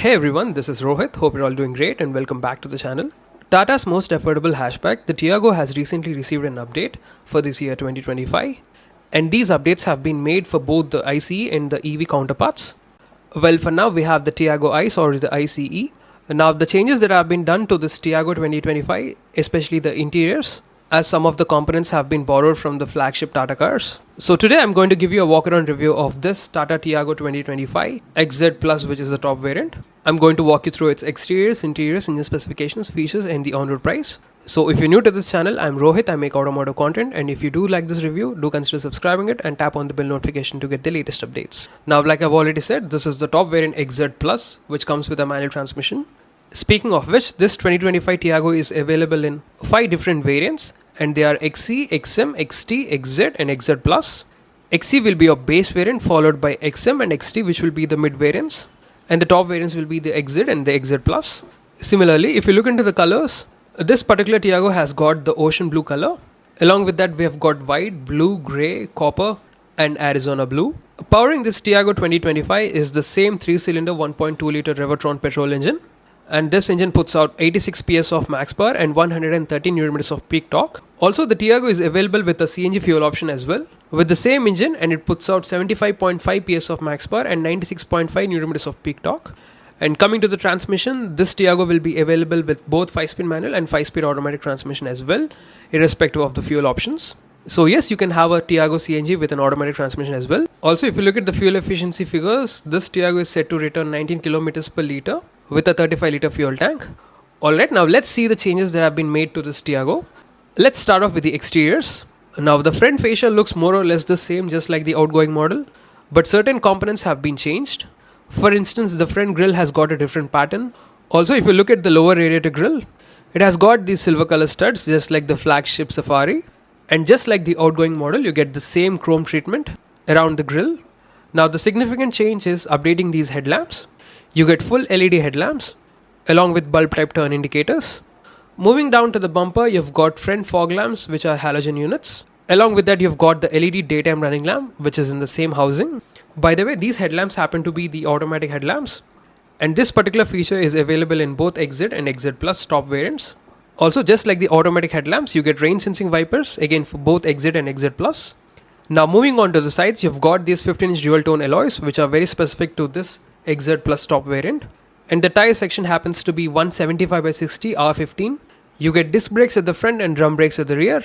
Hey everyone, this is Rohit. Hope you're all doing great and welcome back to the channel. Tata's most affordable hatchback, the Tiago, has recently received an update for this year 2025, and these updates have been made for both the ICE and the EV counterparts. Well, for now we have the Tiago ICE or the ICE. Now the changes that have been done to this Tiago 2025, especially the interiors, as some of the components have been borrowed from the flagship Tata cars. So today I'm going to give you a walk-around review of this Tata Tiago 2025 XZ Plus, which is the top variant. I'm going to walk you through its exteriors, interiors, engine specifications, features and the on-road price. So if you're new to this channel, I'm Rohit, I make automotive content, and if you do like this review, do consider subscribing it and tap on the bell notification to get the latest updates. Now, like I've already said, this is the top variant XZ Plus, which comes with a manual transmission. Speaking of which, this 2025 Tiago is available in 5 different variants, and they are XC, XM, XT, XZ and XZ Plus. XC will be your base variant, followed by XM and XT, which will be the mid variants, and the top variants will be the XZ and the XZ Plus. Similarly, if you look into the colors, this particular Tiago has got the ocean blue color. Along with that, we have got white, blue, grey, copper and Arizona blue. Powering this Tiago 2025 is the same 3-cylinder 1.2 litre Revertron petrol engine. And this engine puts out 86 PS of max power and 113 Nm of peak torque. Also, the Tiago is available with a CNG fuel option as well, with the same engine, and it puts out 75.5 PS of max power and 96.5 Nm of peak torque. And coming to the transmission, this Tiago will be available with both 5-speed manual and 5-speed automatic transmission as well, irrespective of the fuel options. So yes, you can have a Tiago CNG with an automatic transmission as well. Also, if you look at the fuel efficiency figures, this Tiago is set to return 19 km per litre with a 35 litre fuel tank. Alright, now let's see the changes that have been made to this Tiago. Let's start off with the exteriors. Now the front fascia looks more or less the same, just like the outgoing model, but certain components have been changed. For instance, the front grille has got a different pattern. Also, if you look at the lower radiator grille, it has got these silver color studs just like the flagship Safari. And just like the outgoing model, you get the same chrome treatment around the grille. Now the significant change is updating these headlamps. You get full LED headlamps along with bulb type turn indicators. Moving down to the bumper, you've got front fog lamps, which are halogen units. Along with that, you've got the LED daytime running lamp, which is in the same housing. By the way, these headlamps happen to be the automatic headlamps, and this particular feature is available in both XZ and XZ Plus top variants. Also, just like the automatic headlamps, you get rain sensing wipers, again for both XZ and XZ Plus. Now moving on to the sides, you've got these 15-inch dual tone alloys, which are very specific to this XZ Plus top variant. And the tire section happens to be 175/60 R15. You get disc brakes at the front and drum brakes at the rear.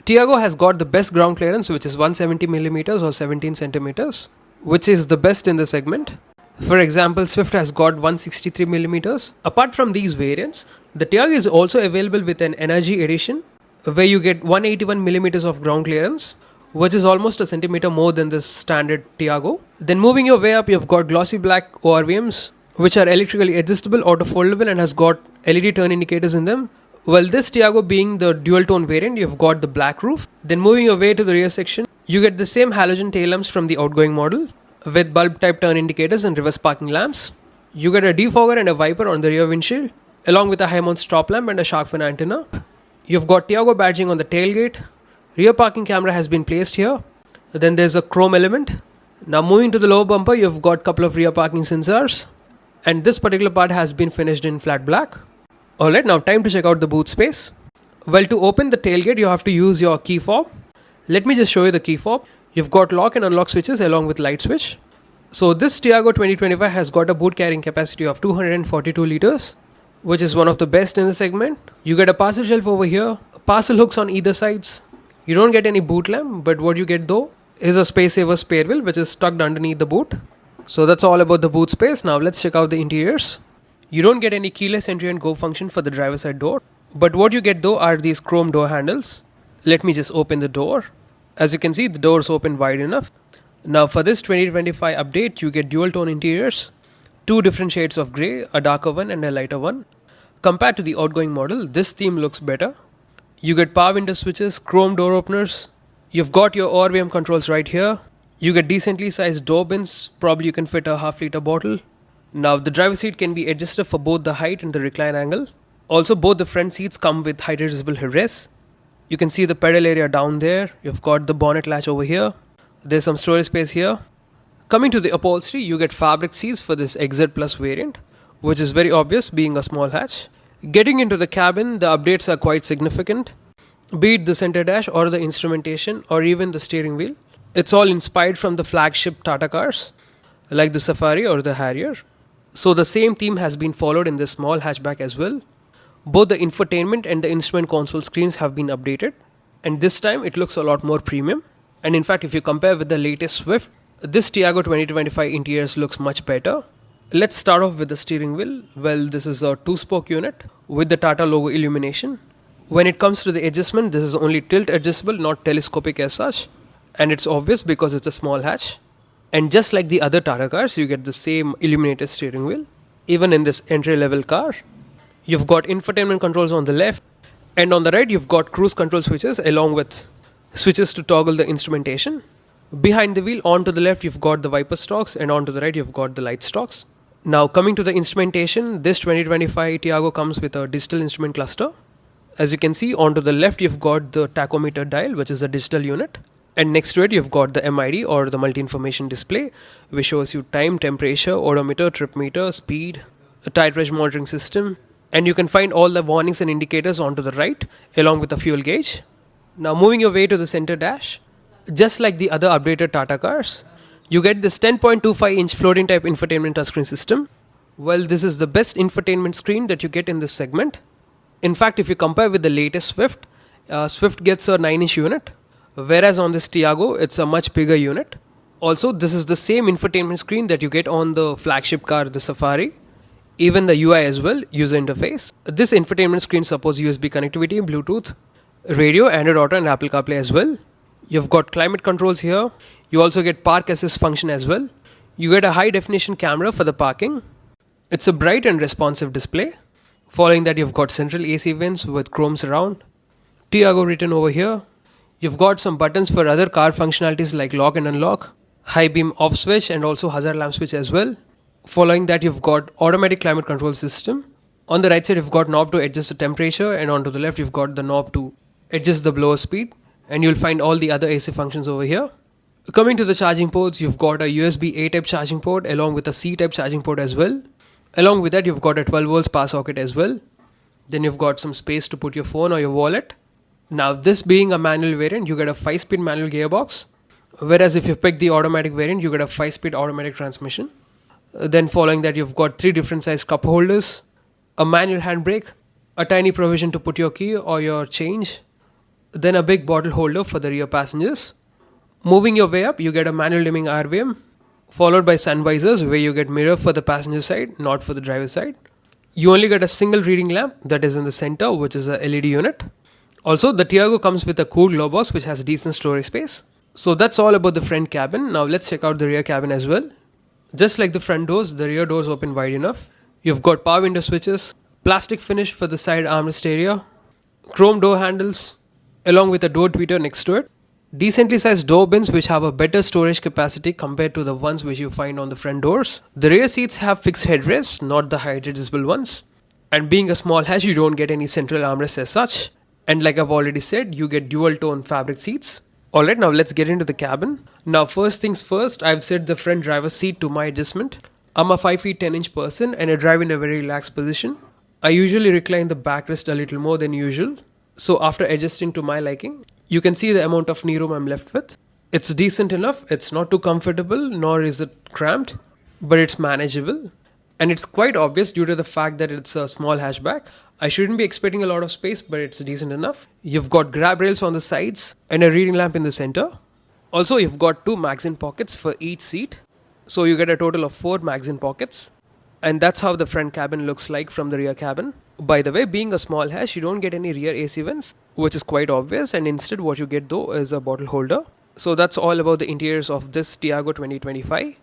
Tiago has got the best ground clearance, which is 170mm or 17 centimeters, which is the best in the segment. For example, Swift has got 163mm. Apart from these variants, the Tiago is also available with an Energy Edition, where you get 181mm of ground clearance, which is almost a centimeter more than the standard Tiago. Then moving your way up, you've got glossy black ORVMs, which are electrically adjustable, auto foldable, and has got LED turn indicators in them. Well, this Tiago being the dual tone variant, you've got the black roof. Then moving your way to the rear section, you get the same halogen tail lamps from the outgoing model, with bulb type turn indicators and reverse parking lamps. You get a defogger and a wiper on the rear windshield, along with a high mount stop lamp and a shark fin antenna. You've got Tiago badging on the tailgate. Rear parking camera has been placed here. Then there's a chrome element. Now moving to the lower bumper, you've got a couple of rear parking sensors, and this particular part has been finished in flat black. Alright, now time to check out the boot space. Well, to open the tailgate, you have to use your key fob. Let me just show you the key fob. You've got lock and unlock switches along with light switch. So this Tiago 2025 has got a boot carrying capacity of 242 liters, which is one of the best in the segment. You get a parcel shelf over here, parcel hooks on either sides. You don't get any boot lamp, but what you get though is a space saver spare wheel, which is tucked underneath the boot. So that's all about the boot space. Now let's check out the interiors. You don't get any keyless entry and go function for the driver's side door, but what you get though are these chrome door handles. Let me just open the door. As you can see, the doors open wide enough. Now for this 2025 update, you get dual tone interiors, 2 different shades of grey, a darker one and a lighter one. Compared to the outgoing model, this theme looks better. You get power window switches, chrome door openers. You've got your ORVM controls right here. You get decently sized door bins, probably you can fit a half-liter bottle. Now the driver's seat can be adjusted for both the height and the recline angle. Also, both the front seats come with height adjustable headrests. You can see the pedal area down there. You've got the bonnet latch over here. There's some storage space here. Coming to the upholstery, you get fabric seats for this XZ Plus variant, which is very obvious being a small hatch. Getting into the cabin, the updates are quite significant, be it the center dash or the instrumentation or even the steering wheel. It's all inspired from the flagship Tata cars like the Safari or the Harrier. So the same theme has been followed in this small hatchback as well. Both the infotainment and the instrument console screens have been updated, and this time it looks a lot more premium. And in fact, if you compare with the latest Swift, this Tiago 2025 interiors looks much better. Let's start off with the steering wheel. Well, this is a 2-spoke unit with the Tata logo illumination. When it comes to the adjustment, this is only tilt adjustable, not telescopic as such. And it's obvious because it's a small hatch. And just like the other Tata cars, you get the same illuminated steering wheel. Even in this entry-level car, you've got infotainment controls on the left, and on the right you've got cruise control switches along with switches to toggle the instrumentation. Behind the wheel, on to the left you've got the wiper stalks, and on to the right you've got the light stalks. Now coming to the instrumentation, this 2025 Tiago comes with a digital instrument cluster. As you can see, on to the left you've got the tachometer dial, which is a digital unit. And next to it you've got the MID or the multi-information display, which shows you time, temperature, odometer, trip meter, speed, a tire pressure monitoring system. And you can find all the warnings and indicators onto the right along with the fuel gauge. Now moving your way to the center dash, just like the other updated Tata cars, you get this 10.25-inch floating type infotainment touchscreen system. Well, this is the best infotainment screen that you get in this segment. In fact, if you compare with the latest Swift, Swift gets a 9-inch unit, whereas on this Tiago, it's a much bigger unit. Also, this is the same infotainment screen that you get on the flagship car, the Safari. Even the UI as well, user interface. This infotainment screen supports USB connectivity, Bluetooth, radio, Android Auto and Apple CarPlay as well. You've got climate controls here. You also get park assist function as well. You get a high definition camera for the parking. It's a bright and responsive display. Following that, you've got central AC vents with chrome surround. Tiago written over here. You've got some buttons for other car functionalities like lock and unlock, high beam off switch and also hazard lamp switch as well. Following that, you've got automatic climate control system. On the right side, you've got knob to adjust the temperature, and on to the left, you've got the knob to adjust the blower speed. And you'll find all the other AC functions over here. Coming to the charging ports, you've got a USB A type charging port along with a C type charging port as well. Along with that, you've got a 12 volts power socket as well. Then you've got some space to put your phone or your wallet. Now, this being a manual variant, you get a 5-speed manual gearbox. Whereas if you pick the automatic variant, you get a 5-speed automatic transmission. Then following that, you've got 3 different size cup holders, a manual handbrake, a tiny provision to put your key or your change, then a big bottle holder for the rear passengers. Moving your way up, you get a manual dimming RVM, followed by sun visors where you get mirror for the passenger side, not for the driver side. You only get a single reading lamp that is in the center, which is a LED unit. Also, the Tiago comes with a cool glove box which has decent storage space. So that's all about the front cabin. Now let's check out the rear cabin as well. Just like the front doors, the rear doors open wide enough. You've got power window switches, plastic finish for the side armrest area, chrome door handles, along with a door tweeter next to it. Decently sized door bins which have a better storage capacity compared to the ones which you find on the front doors. The rear seats have fixed headrests, not the height adjustable ones. And being a small hatch, you don't get any central armrest as such. And like I've already said, you get dual tone fabric seats. Alright, now let's get into the cabin. Now first things first, I've set the front driver's seat to my adjustment. I'm a 5 feet 10 inch person and I drive in a very relaxed position. I usually recline the backrest a little more than usual. So after adjusting to my liking, you can see the amount of knee room I'm left with. It's decent enough, it's not too comfortable nor is it cramped, but it's manageable. And it's quite obvious due to the fact that it's a small hatchback. I shouldn't be expecting a lot of space, but it's decent enough. You've got grab rails on the sides and a reading lamp in the center. Also, you've got 2 magazine pockets for each seat. So you get a total of 4 magazine pockets. And that's how the front cabin looks like from the rear cabin. By the way, being a small hatch, you don't get any rear AC vents, which is quite obvious. And instead what you get though is a bottle holder. So that's all about the interiors of this Tiago 2025.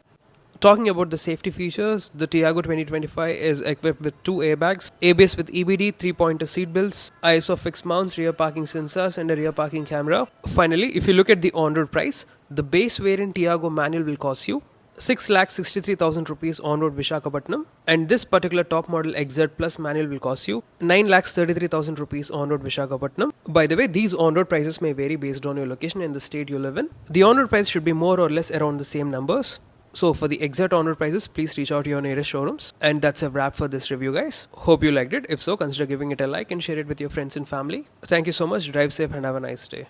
Talking about the safety features, the Tiago 2025 is equipped with 2 airbags, ABS with EBD, 3-pointer seat belts, ISO fixed mounts, rear parking sensors and a rear parking camera. Finally, if you look at the on-road price, the base variant Tiago manual will cost you 6,63,000 rupees on-road Visakhapatnam, and this particular top model XZ Plus manual will cost you 9,33,000 rupees on-road Visakhapatnam. By the way, these on-road prices may vary based on your location and the state you live in. The on-road price should be more or less around the same numbers. So for the exact Onroad prices, please reach out to your nearest showrooms. And that's a wrap for this review, guys. Hope you liked it. If so, consider giving it a like and share it with your friends and family. Thank you so much. Drive safe and have a nice day.